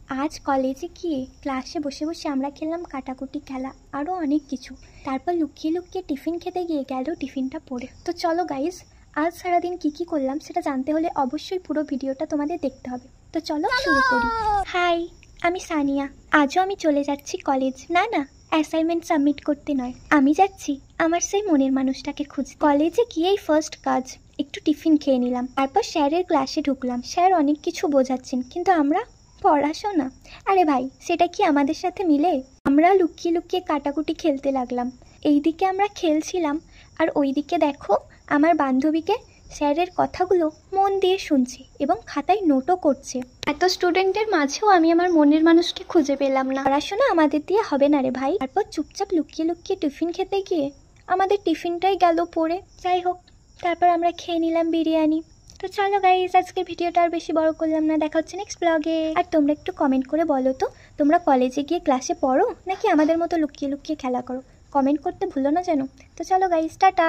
আজ কলেজে গিয়ে ক্লাসে বসে বসে আমরা খেললাম কাটাকুটি খেলা, আরও অনেক কিছু। তারপর লুকিয়ে লুকিয়ে টিফিন খেতে গিয়ে গেল টিফিনটা পড়ে। তো চলো গাইস, আজ সারাদিন কি করলাম সেটা জানতে হলে অবশ্যই পুরো ভিডিওটা তোমাদের দেখতে হবে। তো চলো শুরু করি। হাই, আমি সানিয়া। আজও আমি চলে যাচ্ছি কলেজ। না না, অ্যাসাইনমেন্ট সাবমিট করতে নয়, আমি যাচ্ছি আমার সেই মনের মানুষটাকে খুঁজ। কলেজে গিয়েই ফার্স্ট কাজ একটু টিফিন খেয়ে নিলাম, তারপর স্যারের ক্লাসে ঢুকলাম। স্যার অনেক কিছু বোঝাচ্ছেন, কিন্তু আমরা পড়াশোনা, আরে ভাই সেটা কি আমাদের সাথে মিলে? আমরা লুকিয়ে লুকিয়ে কাটাকুটি খেলতে লাগলাম। এইদিকে আমরা খেলছিলাম আর ওইদিকে দেখো আমার বান্ধবীকে স্যারের কথাগুলো মন দিয়ে শুনছে এবং খাতায় নোটও করছে। এত স্টুডেন্টের মাঝেও আমি আমার মনের মানুষকে খুঁজে পেলাম না। পড়াশোনা আমাদের দিয়ে হবে না রে ভাই। তারপর চুপচাপ লুকিয়ে লুকিয়ে টিফিন খেতে গিয়ে আমাদের টিফিনটাই গেল পড়ে। যাই হোক, তারপর আমরা খেয়ে নিলাম বিরিয়ানি। তো চলো গাইস, আজকের ভিডিওটা আর বেশি বড় করলাম না, দেখা হচ্ছে নেক্সট ব্লগে। আর তোমরা একটু কমেন্ট করে বলো তো, তোমরা কলেজে গিয়ে ক্লাসে পড়ো নাকি আমাদের মতো লুকিয়ে লুকিয়ে খেলা করো? কমেন্ট করতে ভুলো না যেন। তো চলো গাইস, টাটা।